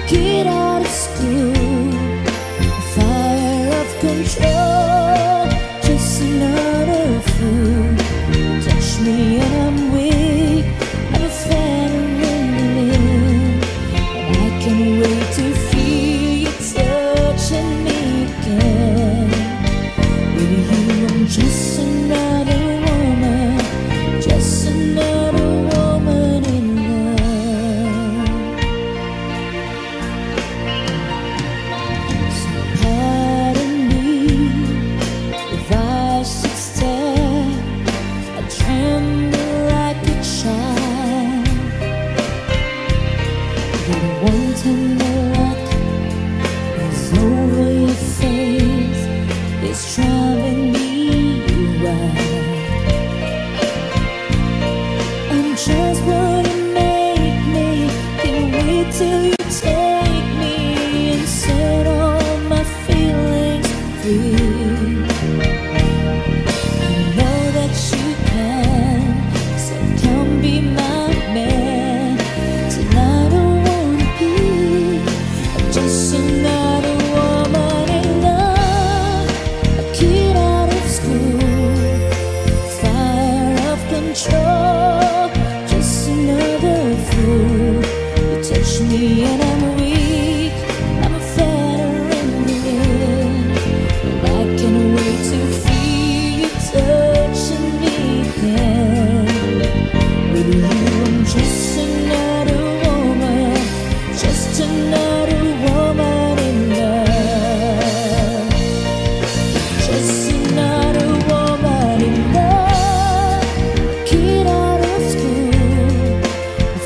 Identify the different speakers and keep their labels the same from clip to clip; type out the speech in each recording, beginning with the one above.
Speaker 1: get out of school. Fire of control, just another fool. Touch me and I'm weak, I'm a feeling, and I can't wait to feel you touching me again. Baby, you, I'm just another woman, just another woman in love. So pardon me if I should stare, I tremble like a child. The one tender look is over your face, it's driving me wild. I'm just what you make me, can't wait till you take me and set all my feelings free. I know that you can, so come be my man. Tonight I wanna be just another woman in love, a kid out of school, fire of control, just another fool. You touch me and I'm weak, I'm a veteran, and I can't wait to feel you touching me again. With you, I'm just another woman, just another woman in love, just another woman in love. Kid out of school,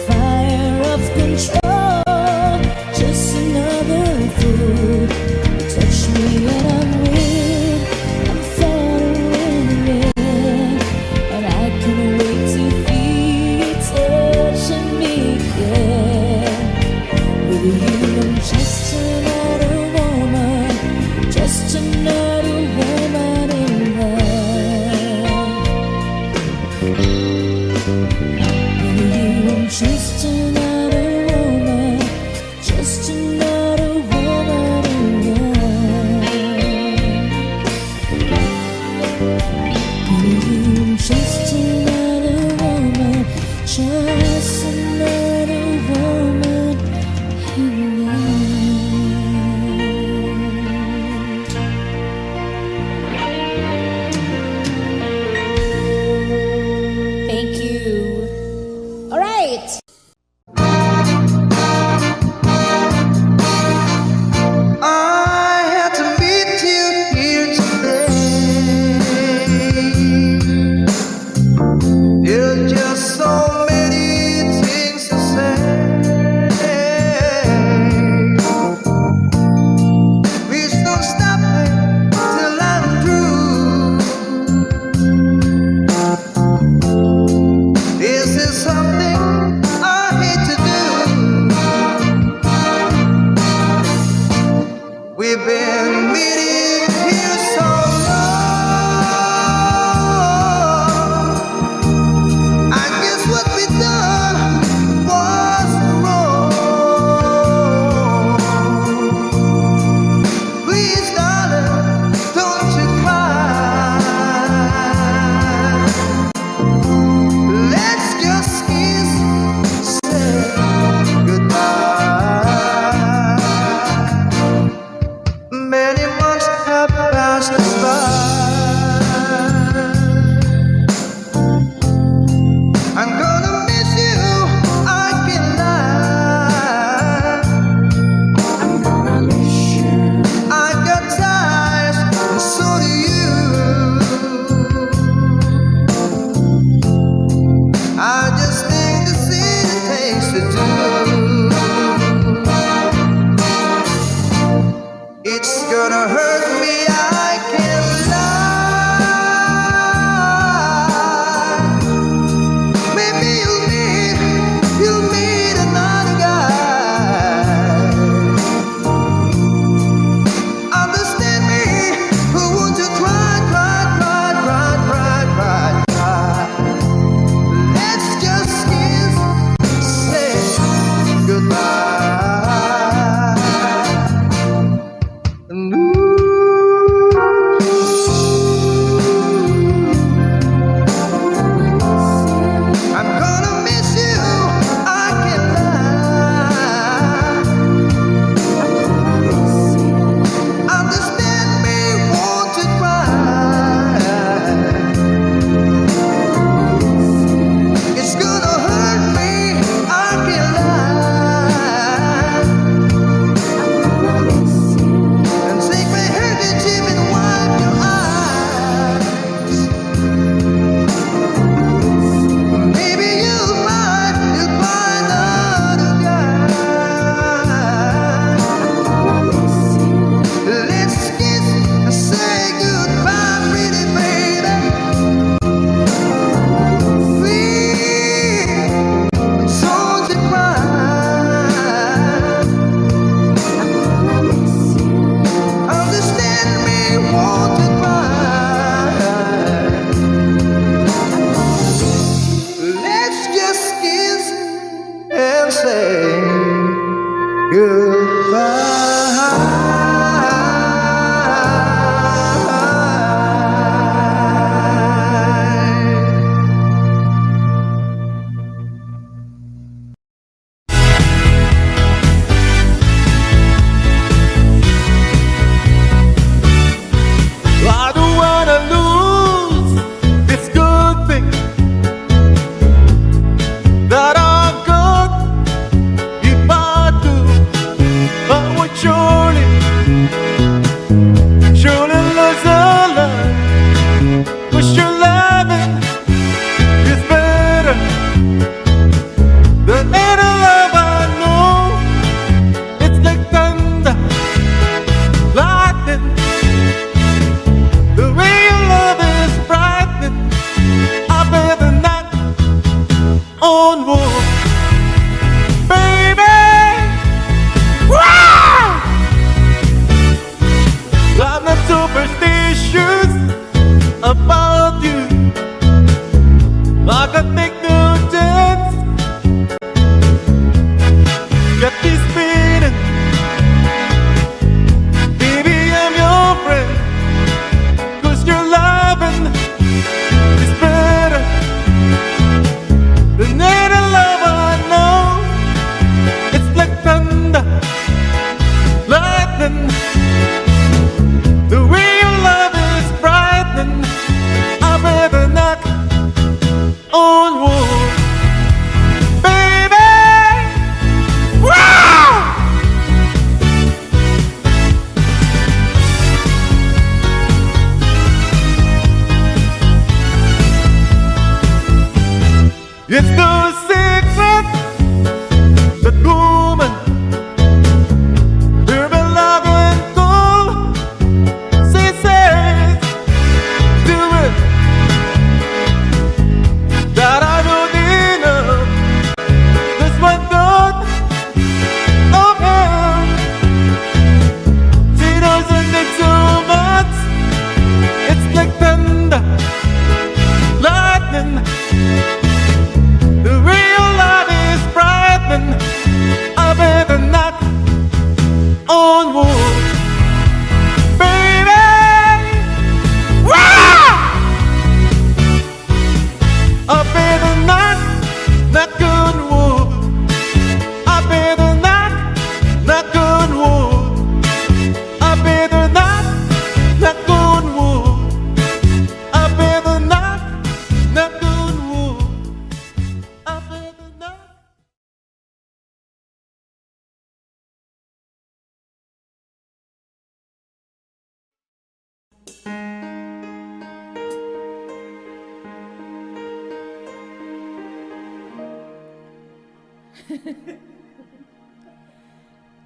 Speaker 1: fire of control, just another fool. You touch me and I'm weak, I'm feeling, and I can't wait to feel you touching me again. With you, I'm just another woman, just another woman in love. With you, I'm just another woman, just another woman in love. With you, I'm just another woman, just another woman in love. Thank you. All right.
Speaker 2: I had to meet you here today. There's just so many things to say. goodbye. I don't wanna lose this good thing that I've got. If I do, I would surely lose a lot. 'Cause your loving is better than any love I know. It's like thunder, lightning. The way your love is frightening, I better not on war, baby. Wow! I'm not superstitious about you. I can take no chance. Get me spinning, baby. I'm your friend. 'Cause your loving is better than any love I know. It's like thunder, lightning. The way your love is frightening, I better knock on wood, baby. Wow! It's no secret that woman hear me loud and call. She says, do it, that I don't enough. This one thought of him. She doesn't need so much. It's like thunder, lightning. The real love is frightening. I better not on wood, baby. Wow! I better not on wood. I better not on wood. I better not on wood. I better not on wood. I better not.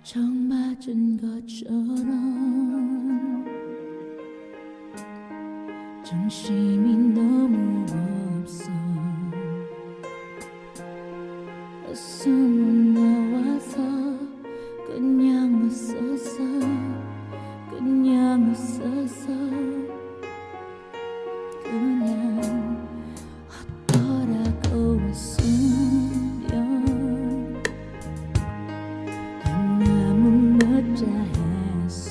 Speaker 1: 정 맞은 것처럼 중심이 너무 없어. 숨은 나와서 그냥 웃었어. 그냥 웃었어. 그냥 헛더라고 웃으면 너무 멋져했어.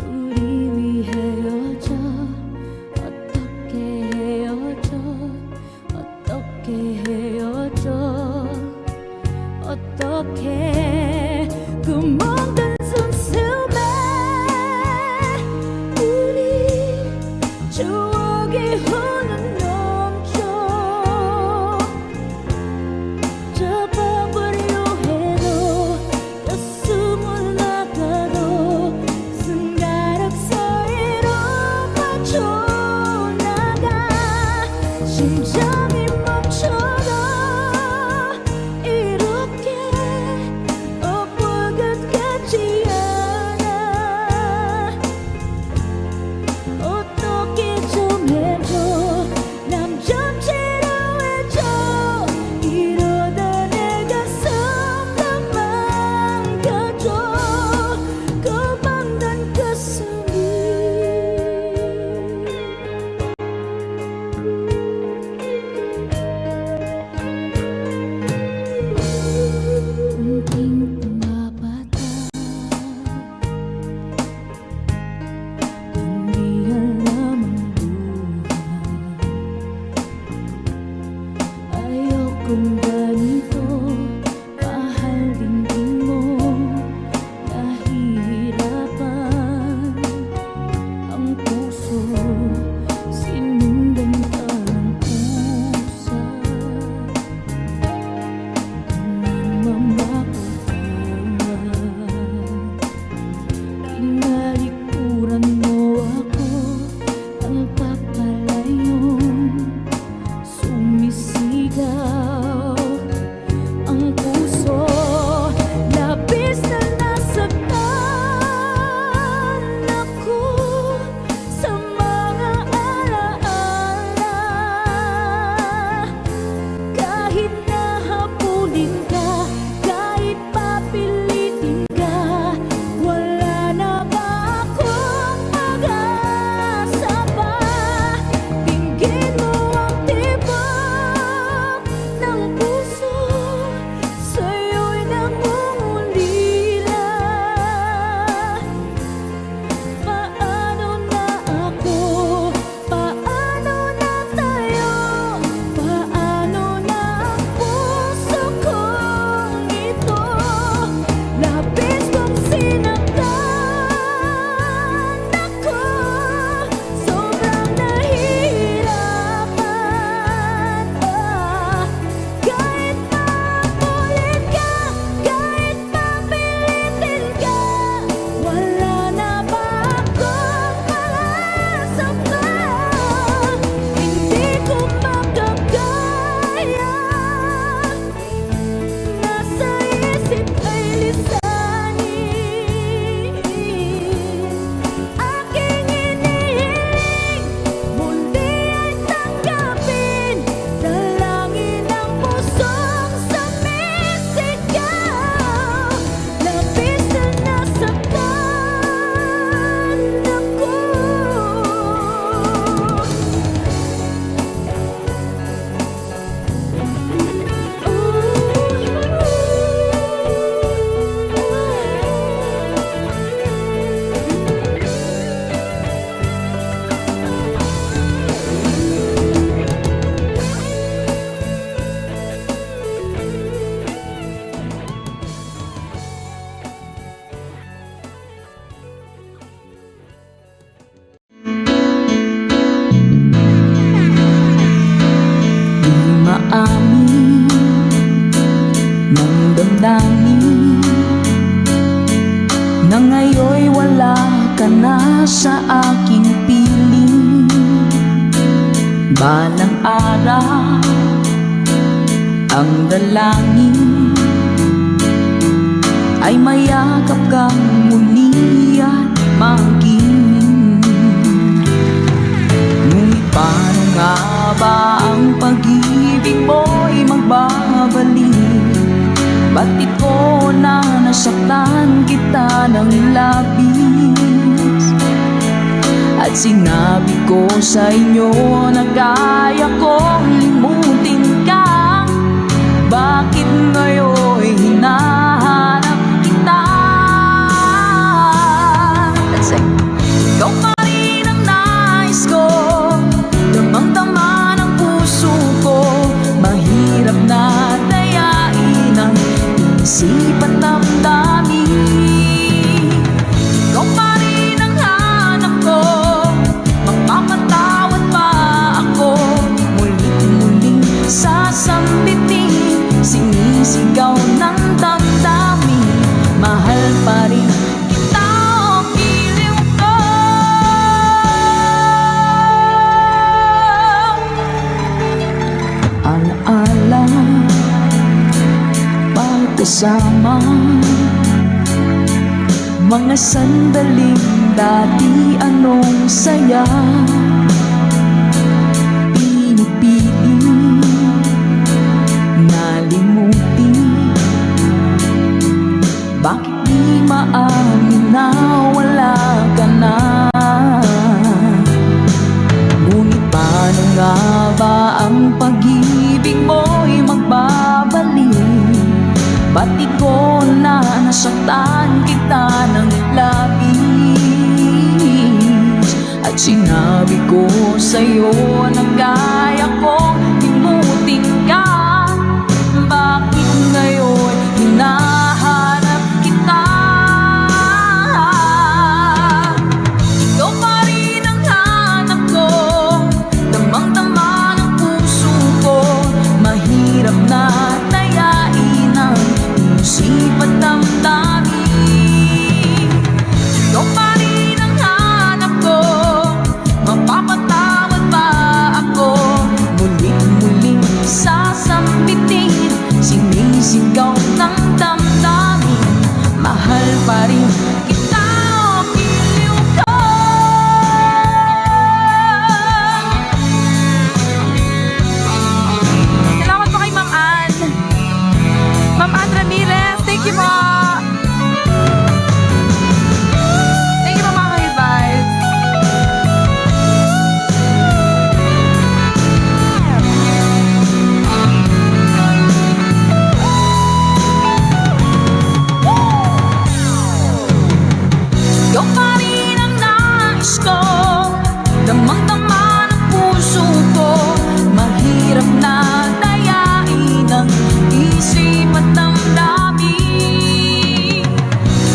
Speaker 1: 우리 위해 헤어져. 어떻게 헤어져. 어떻게 헤어져. 어떻게 그 모든 숨숨에 우리 추억이 흘러 넘쳐. 접어버려 해도 가슴을 나가도 손가락 사이로 빠져나가. 심장이 멈춰도 이렇게 엇불긋게 ng damdamin na ngayon'y wala ka na sa aking piling. Balang araw ang dalangin ay mayakap kang muli at maging. Ngunit paano nga ba ang pag-ibig mo'y magbabalik? Ba't ikaw na nasaktan kita ng labis? At sinabi ko sa inyo na kaya kong limutin ka. Bakit ngayon'y hinahanap kita? Let's sing. Ikaw pa rin ang nais ko, damang-dama ng puso ko. Mahirap na dayain ang isip at damdamin. Ikaw pa rin ang hanap ko, magpapatawad pa ako. Muling-muling sasambitin, sinisigaw ng damdamin. Mahal pa rin kita o giliw ko. Alaala, pagkasama, mga sandaling dati anong saya. Pinipili nalimutin, bakit di maamin na wala ka na? Ngunit paano nga ba ang pag-ibig mo'y magbabalik? Ba't ikaw na nasaktan kita ng labis? At sinabi ko sa'yo na kaya kong limutin ka. Bakit ngayon hinahanap kita? Ikaw pa rin ang hanap ko, damang-dama ng puso ko. Mahirap na dayain ang isip at damdamin. Ikaw pa rin ang hanap ko, mapapatawad pa ako. Muling-muling sasambitin, sinisigaw ng damdamin. Mahal pa rin kita o giliw ko. Salamat po kay Ma'am Ann. Ma'am Ann Ramirez, thank you po. Thank you po mga ka-advice. Ikaw pa rin ang nais ko, damang-dama ng puso ko. Mahirap na dayain ang isip at damdamin.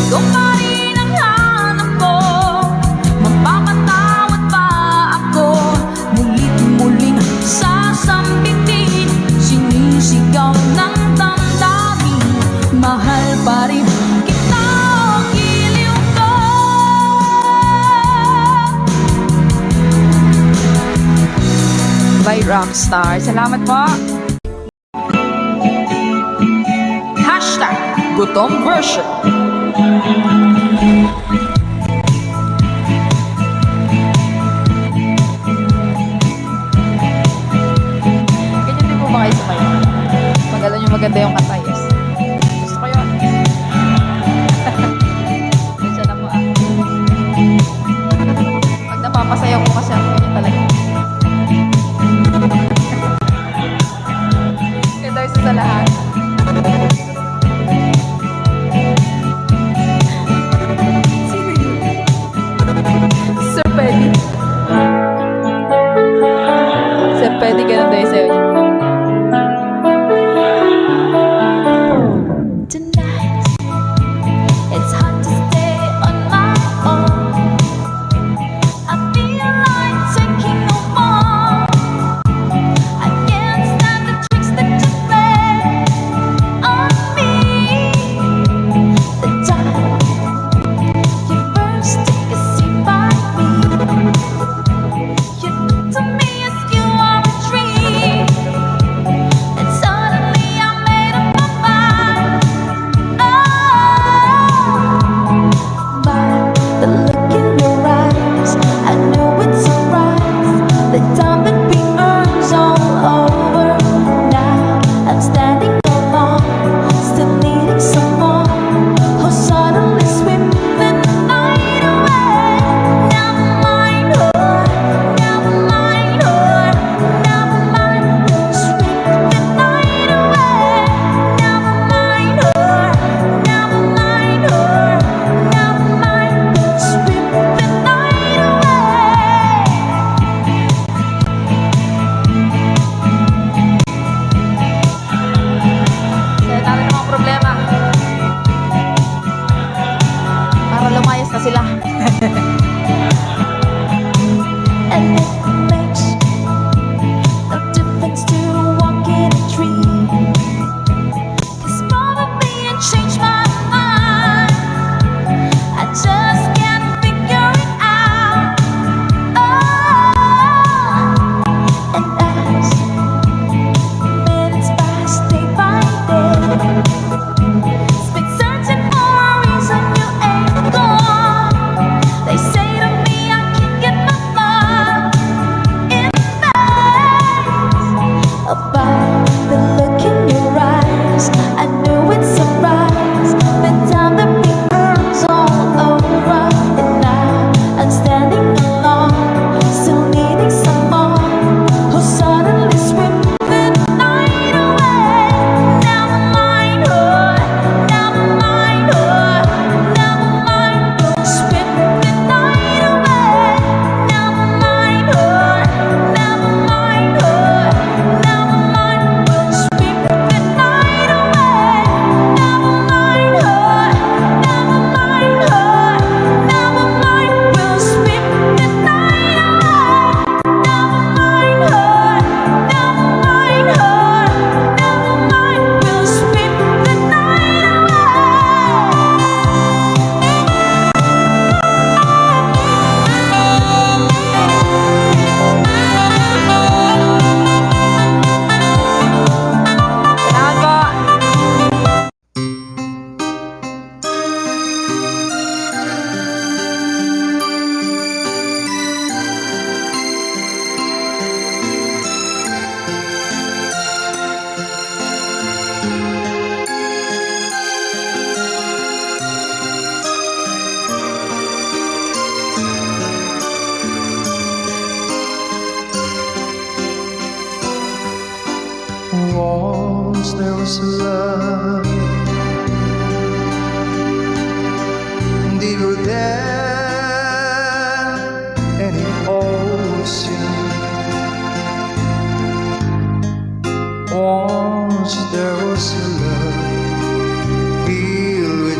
Speaker 1: Ikaw pa rin ang hanap ko, mapapatawad pa ako. Mulit-muling sasambitin, sinisigaw ng damdamin. Mahal pa rin kita o giliw ko. By Rockstar. Salamat po. Hashtag Gutom Version. Ganyan din po ba kayo sumayo? Pag alam nyo maganda yung katayos. Gusto ko yun. Minsan na po Pag napapasayaw ko kasi ako ganyan talaga. Ito isa sa lahat. Sino yun? Sir Peddy. Sir Peddy, ganun tayo sa'yo.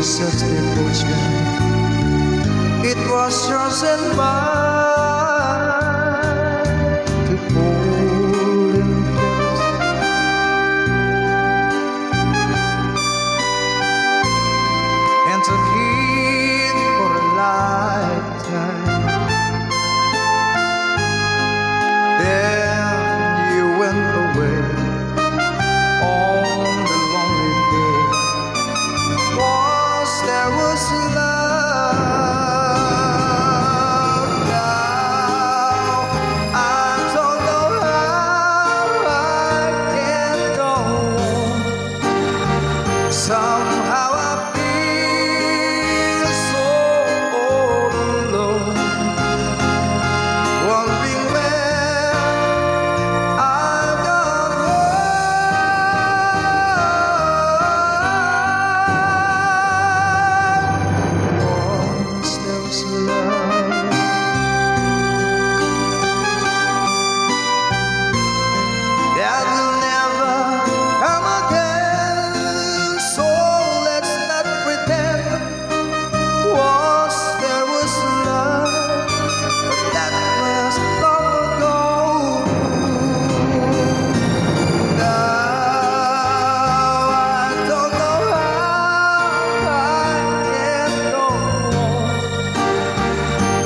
Speaker 3: with such devotion. It was yours and mine to hold and kiss. And to keep for a lifetime. Then you went away on the lonely day. Was there was love. Now I don't know how I can go on. Somehow I feel so all alone, wondering where I've gone wrong. Once there was love that will never come again. So let's not pretend. Once there was love, but that was long ago. Now I don't know how I can go on.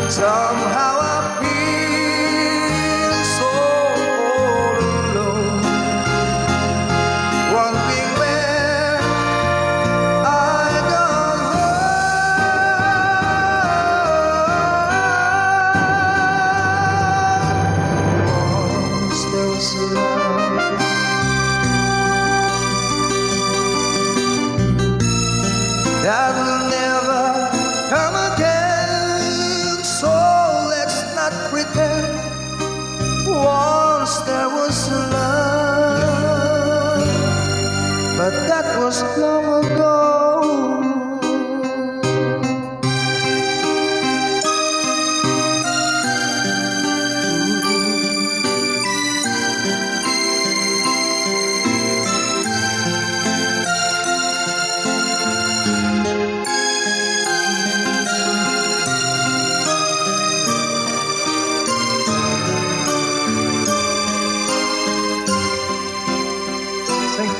Speaker 3: Somehow I feel so all alone, wondering where I gone wrong. Once there was love that will never come again. So let's not pretend. Once there was love, but that was long ago. Sing.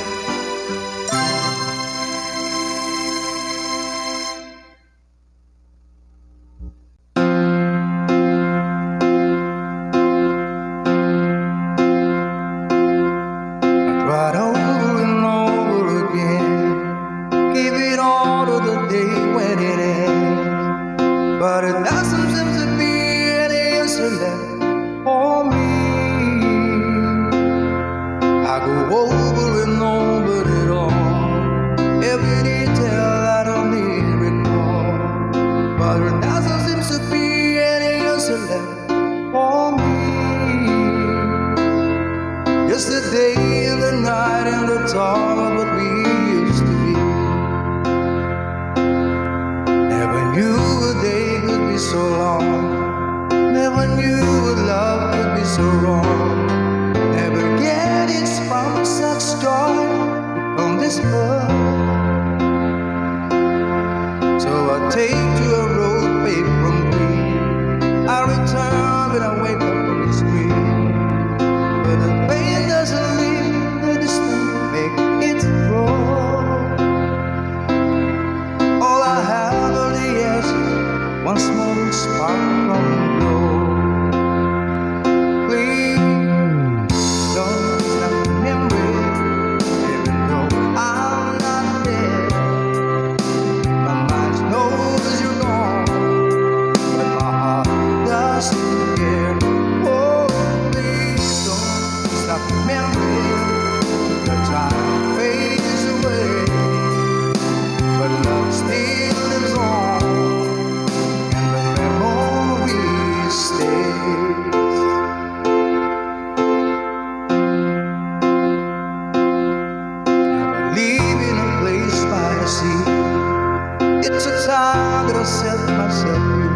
Speaker 3: I tried over and over again, give it all to the day when it ends, but it doesn't seem to be any answer left for me. I go over and over it all, every detail I don't need recall, but it doesn't seem to be any answer left for me. Yesterday and the night and the thought of what we used to be. Never knew a day could be so long. Never knew a love could be so wrong. Never get it from such joy from this love. So I take to a road paved from green. I return when I wake up from the screen. But the pain doesn't leave the distance, make it grow. All I have are the answers, one small spark from the glow. Please don't stop remembering, even though I'm not there. My mind knows you're gone, but my heart doesn't care. Oh, please don't stop remembering. The time fades away, but love still lives on, and the memory stays. I believe in a place by the sea. It took time that I set myself free,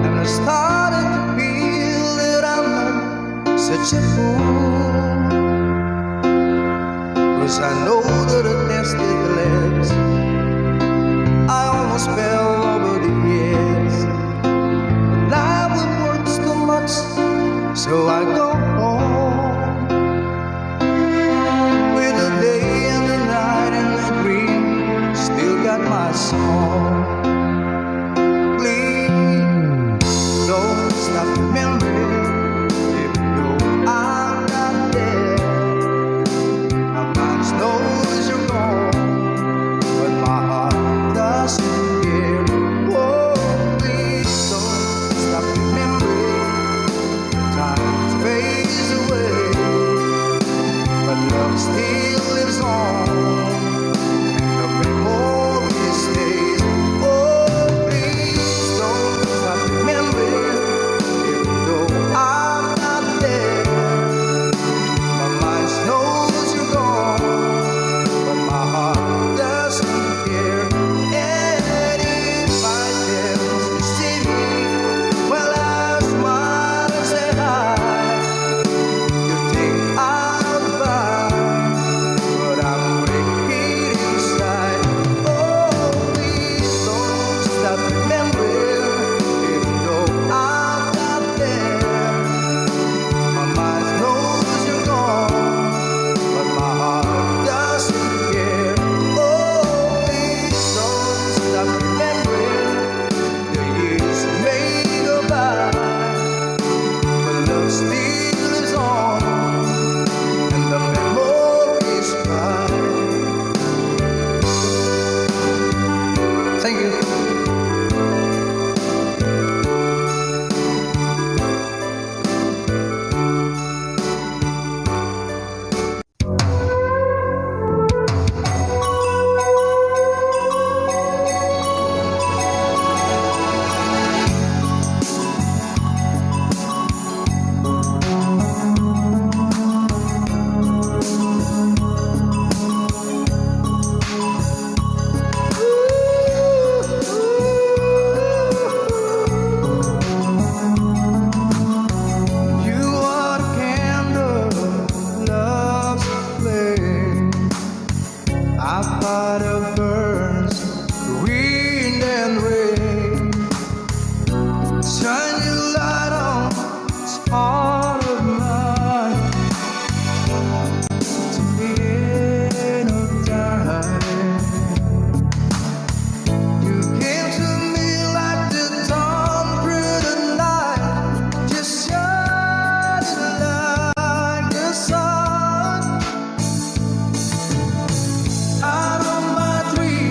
Speaker 3: and I started to feel that I'm not such a fool. 'Cause I know that a nest is less my song. Please don't stop remembering, even though I'm not there. My mind knows you're gone, but my heart doesn't care. Oh, please don't stop remembering. Time fades away, but love still lives on. The memory stays. Oh, please don't stop remembering, even though I'm not there. My mind knows you're gone, but my heart doesn't care. And if I chance to see me, well, I smile and say hi. You think I'll buy, but I'm breaking inside. Oh, please don't stop remembering, even though I'm not there. My mind knows you're gone, but my heart doesn't care. Oh, please don't stop remembering. The years may go by, but love still lives on, and the memories cry. Thank you. You are the candle, love's flame. A fire burns the wind and rain. Shine your light on this heart of mine to the end of time. You came to me like the dawn through the night, just shining like the sun. Out of my dreams,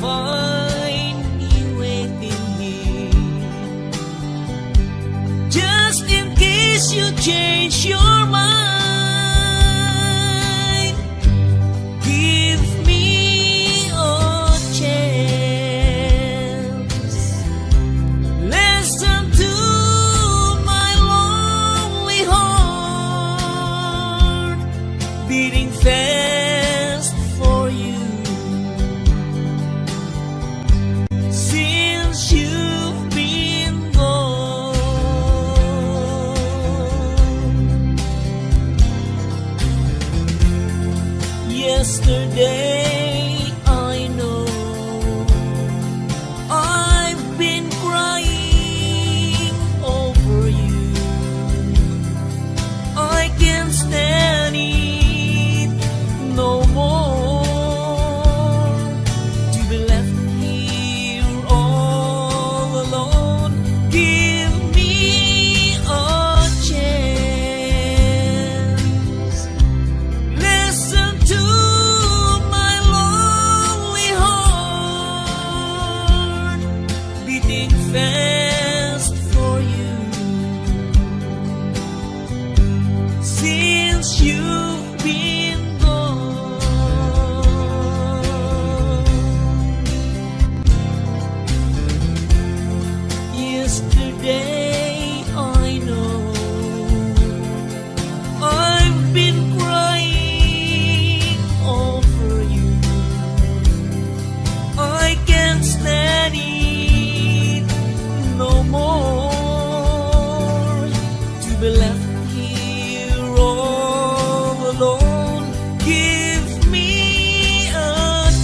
Speaker 1: find you waiting here. Just in case you change your mind, give me a chance. Listen to my lonely heart beating fast for you. Since you've been gone, yesterday I know I've been crying over you. I can't stand it no more, to be left here all alone. Give me a chance. Listen to my lonely heart beating fast for you. Since you've been gone, yesterday I know I've been crying over you. I can't stand it no more, to be left here all alone. Give me a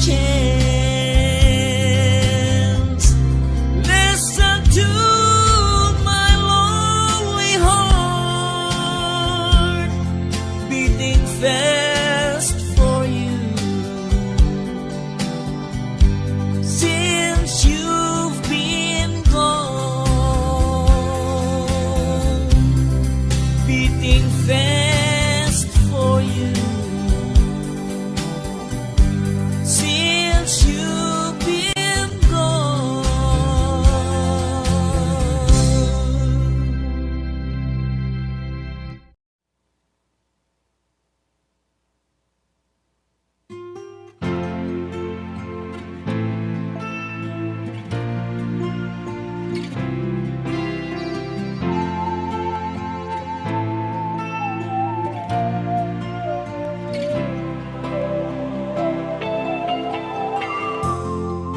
Speaker 1: chance. Listen to my lonely heart beating fast for you. Since you've been gone, beating fast for you. Since you've been gone.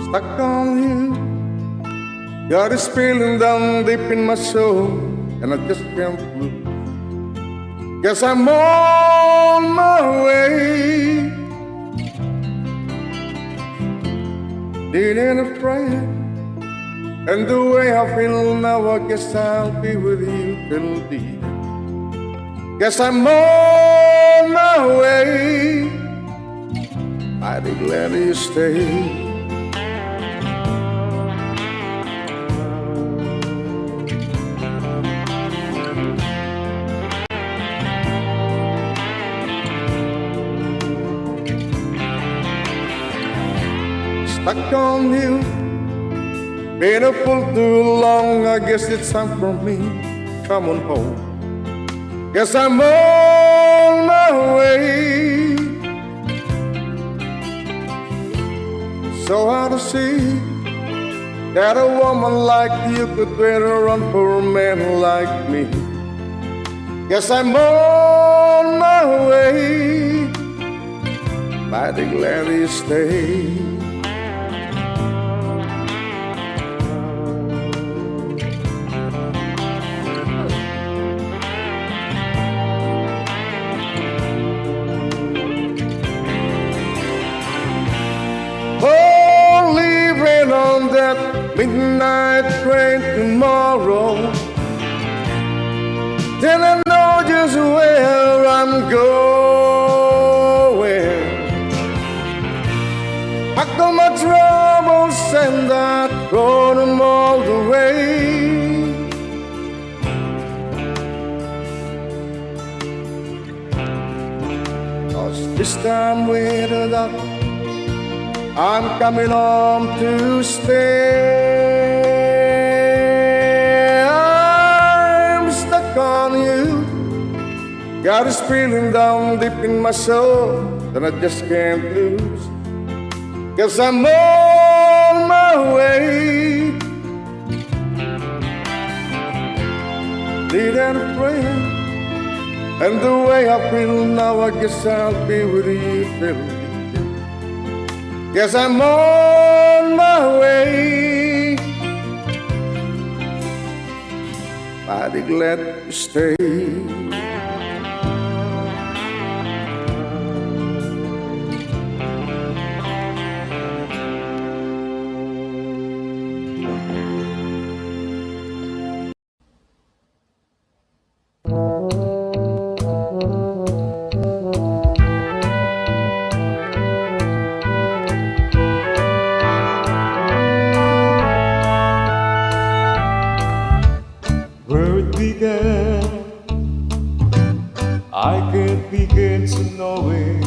Speaker 3: Stuck on you. Got this feeling down deep in my soul, and I just can't lose. Guess I'm on my way. Needing a friend, and the way I feel now, I guess I'll be with you till the end. Guess I'm on my way. I'd be glad you stay. Stuck on you, been a fool too long. I guess it's time for me. Come on home. Guess I'm on my way. So hard to see that a woman like you could wait around for a man like me. Guess I'm on my way. Mighty glad you stay. Midnight train tomorrow, then I know just where I'm going. Pack all my troubles and I throw them all away. Cause this time without
Speaker 2: I'm coming home to stay. I'm stuck on you. Got this feeling down deep in my soul that I just can't lose. 'Cause I'm on my way. Need a friend. And the way I feel now, I guess I'll be with you, Phil. Guess I'm on my way. Mighty glad to stay.
Speaker 4: Where it began, I can't begin to know it,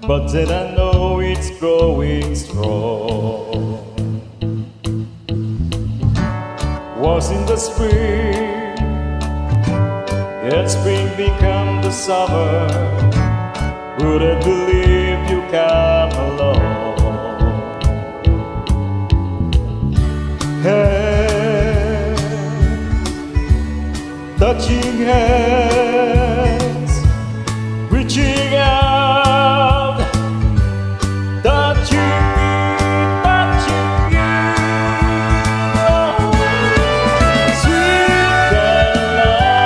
Speaker 4: but then I know it's growing strong. Was in the spring, yet spring become the summer. Wouldn't believe you come along. Hey, touching hands, reaching out, touching me, touching you. Oh, sweet Caroline,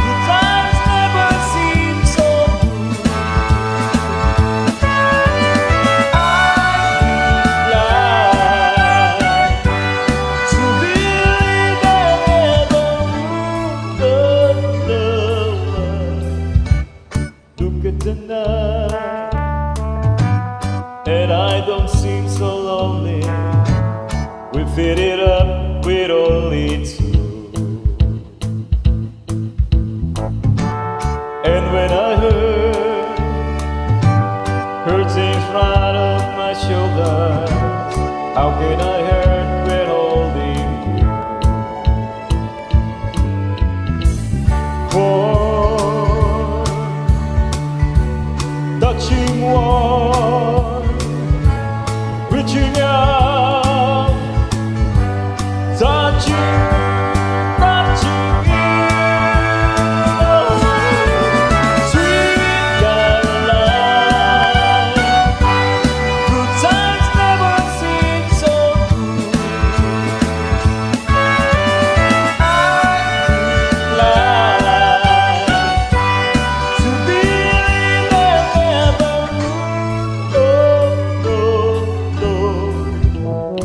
Speaker 4: the times never seem so good. To believe that never would love. Look at the night, and I don't seem so lonely. We fit it up with only two. And when I heard things right off my shoulders, how can I hurt when holding you? Warm, touching warm, reaching out, touching, touching you. Sweet Caroline, good times never seem so good. Like to believe that never would. Oh, no, no.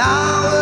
Speaker 3: Now